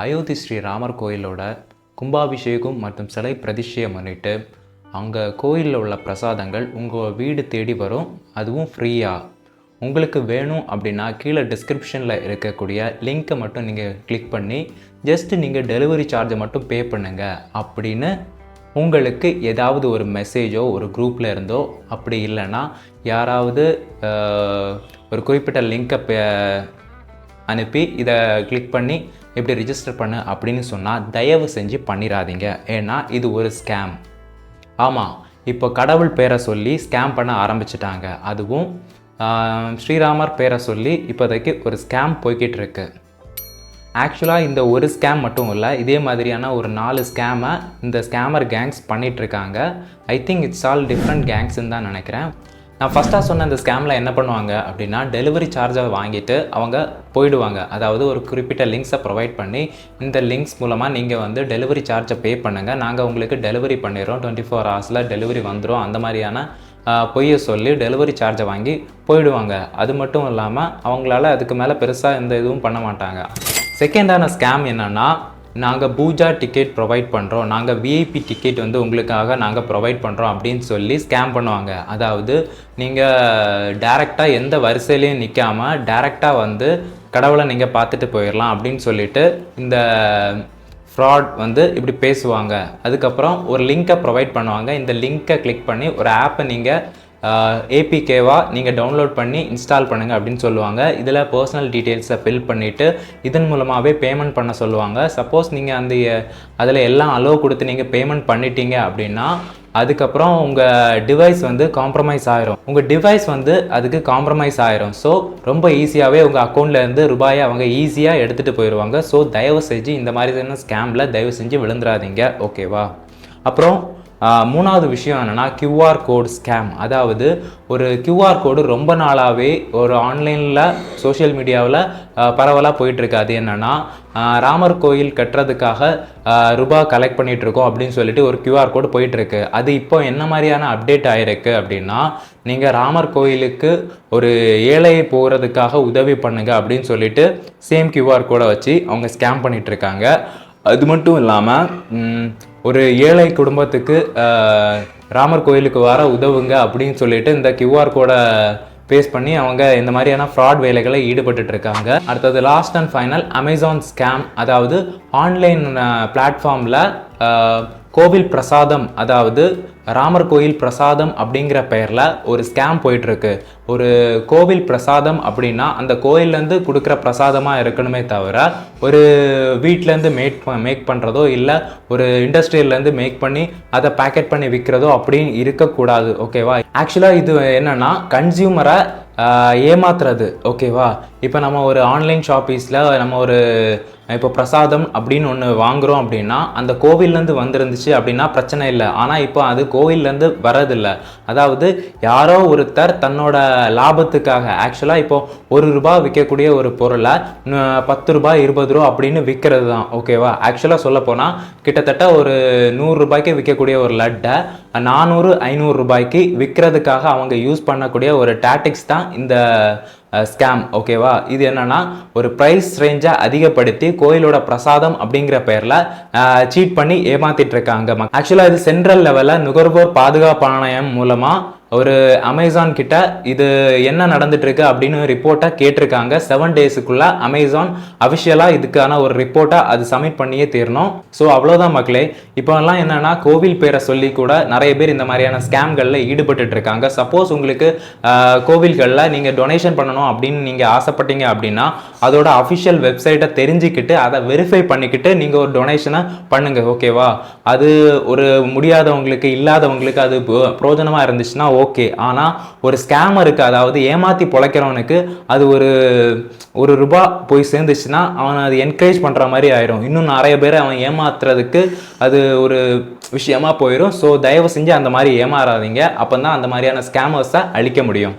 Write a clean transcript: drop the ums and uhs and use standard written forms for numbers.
அயோத்தி ஸ்ரீ ராமர் கோயிலோட கும்பாபிஷேகம் மற்றும் சிலை பிரதிஷ்டையை முன்னிட்டு அங்கே கோயிலில் உள்ள பிரசாதங்கள் உங்கள் வீடு தேடி வரும், அதுவும் ஃப்ரீயாக. உங்களுக்கு வேணும் அப்படின்னா கீழே டிஸ்கிரிப்ஷனில் இருக்கக்கூடிய லிங்க்கை மட்டும் நீங்கள் கிளிக் பண்ணி ஜஸ்ட்டு நீங்கள் டெலிவரி சார்ஜை மட்டும் பே பண்ணுங்கள் அப்படின்னு உங்களுக்கு ஏதாவது ஒரு மெசேஜோ ஒரு குரூப்பில் இருந்தோ, அப்படி இல்லைன்னா யாராவது ஒரு குறிப்பிட்ட லிங்க்கை அனுப்பி இதை கிளிக் பண்ணி எப்படி ரிஜிஸ்டர் பண்ணு அப்படின்னு சொன்னால் தயவு செஞ்சு பண்ணிடாதீங்க. ஏன்னா இது ஒரு ஸ்கேம். ஆமாம், இப்போ கடவுள் பேரை சொல்லி ஸ்கேம் பண்ண ஆரம்பிச்சிட்டாங்க. அதுவும் ஸ்ரீராமர் பேரை சொல்லி இப்போதைக்கு ஒரு ஸ்கேம் போய்கிட்டு இருக்கு. ஆக்சுவலாக இந்த ஒரு ஸ்கேம் மட்டும் இல்லை, இதே மாதிரியான ஒரு 4 ஸ்கேமை இந்த ஸ்கேமர் கேங்ஸ் பண்ணிகிட்ருக்காங்க. I think it's all different கேங்ஸ்ன்னு தான் நினைக்கிறேன். நான் ஃபஸ்ட்டாக சொன்ன இந்த ஸ்கேமில் என்ன பண்ணுவாங்க அப்படின்னா, டெலிவரி சார்ஜை வாங்கிட்டு அவங்க போயிடுவாங்க. அதாவது ஒரு குறிப்பிட்ட லிங்க்ஸை ப்ரொவைட் பண்ணி, இந்த லிங்க்ஸ் மூலமாக நீங்கள் டெலிவரி சார்ஜை பே பண்ணுங்கள், நாங்கள் உங்களுக்கு டெலிவரி பண்ணிடுறோம், 24 ஹவர்ஸில் டெலிவரி வந்துடும், அந்த மாதிரியான பொய்யை சொல்லி டெலிவரி சார்ஜை வாங்கி போயிடுவாங்க. அது மட்டும் இல்லாமல் அவங்களால அதுக்கு மேலே பெருசாக எந்த இதுவும் பண்ண மாட்டாங்க. செகண்டான ஸ்கேம் என்னென்னா, நாங்கள் பூஜா டிக்கெட் ப்ரொவைட் பண்ணுறோம், நாங்கள் விஐபி டிக்கெட் உங்களுக்காக நாங்கள் ப்ரொவைட் பண்ணுறோம் அப்படின்னு சொல்லி ஸ்கேம் பண்ணுவாங்க. அதாவது நீங்கள் டேரெக்டாக எந்த வரிசையிலையும் நிற்காமல் டேரெக்டாக கடவுளை நீங்கள் பார்த்துட்டு போயிடலாம் அப்படின்னு சொல்லிட்டு இந்த ஃப்ராட் இப்படி பேசுவாங்க. அதுக்கப்புறம் ஒரு லிங்க்கை ப்ரொவைட் பண்ணுவாங்க. இந்த லிங்க்கை கிளிக் பண்ணி ஒரு ஆப்பை நீங்கள் ஏபிகேவாக நீங்கள் டவுன்லோட் பண்ணி இன்ஸ்டால் பண்ணுங்கள் அப்படின்னு சொல்லுவாங்க. இதில் பர்சனல் டீட்டெயில்ஸை ஃபில் பண்ணிவிட்டு இதன் மூலமாகவே பேமெண்ட் பண்ண சொல்லுவாங்க. சப்போஸ் நீங்கள் அதில் எல்லாம் அலோவ் கொடுத்து நீங்கள் பேமெண்ட் பண்ணிட்டீங்க அப்படின்னா அதுக்கப்புறம் உங்கள் டிவைஸ் காம்ப்ரமைஸ் ஆகிரும். உங்கள் டிவைஸ் அதுக்கு காம்ப்ரமைஸ் ஆகிரும். ஸோ ரொம்ப ஈஸியாகவே உங்கள் அக்கௌண்ட்லேருந்து ரூபாயை அவங்க ஈஸியாக எடுத்துகிட்டு போயிடுவாங்க. ஸோ தயவு செஞ்சு இந்த மாதிரியான ஸ்கேமில் தயவு செஞ்சு விழுந்துடாதீங்க, ஓகேவா? அப்புறம் மூணாவது விஷயம் என்னென்னா, கியூஆர் கோடு ஸ்கேம். அதாவது ஒரு கியூஆர் கோடு ரொம்ப நாளாகவே ஒரு ஆன்லைனில் சோஷியல் மீடியாவில் பரவலாக போயிட்டுருக்கு. அது என்னென்னா, ராமர் கோயில் கட்டுறதுக்காக ரூபாய் கலெக்ட் பண்ணிகிட்ருக்கோம் அப்படின்னு சொல்லிட்டு ஒரு கியூஆர் கோடு போயிட்டுருக்கு. அது இப்போ என்ன மாதிரியான அப்டேட் ஆகிருக்கு அப்படின்னா, நீங்கள் ராமர் கோயிலுக்கு ஒரு ஏழை போகிறதுக்காக உதவி பண்ணுங்க அப்படின்னு சொல்லிட்டு சேம் கியூஆர் கோடை வச்சு அவங்க ஸ்கேம் பண்ணிகிட்ருக்காங்க. அது மட்டும் இல்லாமல் ஒரு ஏழை குடும்பத்துக்கு ராமர் கோயிலுக்கு வர உதவுங்க அப்படின்னு சொல்லிட்டு இந்த கியூஆர் கோடை பேஸ் பண்ணி அவங்க இந்த மாதிரியான ஃப்ராட் வேலைகளை ஈடுபட்டு இருக்காங்க. அடுத்தது last and final Amazon scam. அதாவது ஆன்லைன் பிளாட்ஃபார்மில் கோவில் பிரசாதம், அதாவது ராமர் கோயில் பிரசாதம் அப்படிங்கிற பெயரில் ஒரு ஸ்கேம் போயிட்டுருக்கு. ஒரு கோவில் பிரசாதம் அப்படின்னா அந்த கோயிலேருந்து கொடுக்குற பிரசாதமாக இருக்கணுமே தவிர ஒரு வீட்டிலேருந்து மேக் பண்ணுறதோ இல்லை ஒரு இண்டஸ்ட்ரியிலேருந்து மேக் பண்ணி அதை பேக்கெட் பண்ணி விற்கிறதோ அப்படின்னு இருக்கக்கூடாது, ஓகேவா? ஆக்சுவலாக இது என்னென்னா கன்சியூமரை ஏமாத்துறது, ஓகேவா? இப்போ நம்ம ஒரு ஆன்லைன் ஷாப்பீஸில் நம்ம இப்போ பிரசாதம் அப்படின்னு ஒன்று வாங்குகிறோம் அப்படின்னா அந்த கோவில்லேருந்து வந்துருந்துச்சு அப்படின்னா பிரச்சனை இல்லை. ஆனால் இப்போ அது கோவில்லேருந்து வரதில்லை. அதாவது யாரோ ஒருத்தர் தன்னோட லாபத்துக்காக ஆக்சுவலாக இப்போ ₹1 விற்கக்கூடிய ஒரு பொருளை ₹10 ₹20 அப்படின்னு விற்கிறது தான், ஓகேவா? ஆக்சுவலாக சொல்ல போனால் கிட்டத்தட்ட ஒரு ₹100 விற்கக்கூடிய ஒரு லட்டை ₹400-500 விற்கிறதுக்காக அவங்க யூஸ் பண்ணக்கூடிய ஒரு டாக்டிக்ஸ் தான் இந்த ஸ்கேம், ஓகேவா? இது என்னன்னா ஒரு ப்ரைஸ் ரேஞ்சை அதிகப்படுத்தி கோயிலோட பிரசாதம் அப்படிங்கிற பெயரில் சீட் பண்ணி ஏமாத்திட்டு இருக்காங்க. ஆக்சுவலாக இது சென்ட்ரல் லெவலில் நுகர்வோர் பாதுகாப்பு ஆணையம் மூலமாக ஒரு அமேசான் கிட்ட இது என்ன நடந்துட்டு இருக்கு அப்படின்னு ரிப்போர்ட்டை கேட்டிருக்காங்க. 7 டேஸுக்குள்ள அமேசான் அஃபிஷியலாக இதுக்கான ஒரு ரிப்போர்ட்டை அது சப்மிட் பண்ணியே தீரணும். ஸோ அவ்வளோதான் மக்களே. இப்போலாம் என்னன்னா கோவில் பேரை சொல்லி கூட நிறைய பேர் இந்த மாதிரியான ஸ்கேம்களில் ஈடுபட்டு இருக்காங்க. சப்போஸ் உங்களுக்கு கோவில்களில் நீங்கள் டொனேஷன் பண்ணணும் அப்படின்னு நீங்கள் ஆசைப்பட்டீங்க அப்படின்னா அதோட அஃபிஷியல் வெப்சைட்டை தெரிஞ்சுக்கிட்டு அதை வெரிஃபை பண்ணிக்கிட்டு நீங்கள் ஒரு டொனேஷனை பண்ணுங்க, ஓகேவா? அது ஒரு முடியாதவங்களுக்கு இல்லாதவங்களுக்கு அது பிரயோஜனமாக இருந்துச்சுன்னா ஓகே. ஆனால் ஒரு ஸ்கேமருக்கு, அதாவது ஏமாற்றி பொழைக்கிறவனுக்கு அது ஒரு ரூபாய் போய் சேர்ந்துச்சுன்னா அவனை அது என்கரேஜ் பண்ணுற மாதிரி ஆயிரும். இன்னும் நிறைய பேர் அவன் ஏமாத்துறதுக்கு அது ஒரு விஷயமா போயிடும். ஸோ தயவு செஞ்சு அந்த மாதிரி ஏமாறாதீங்க. அப்போ தான் அந்த மாதிரியான ஸ்கேமர்ஸை அழிக்க முடியும்.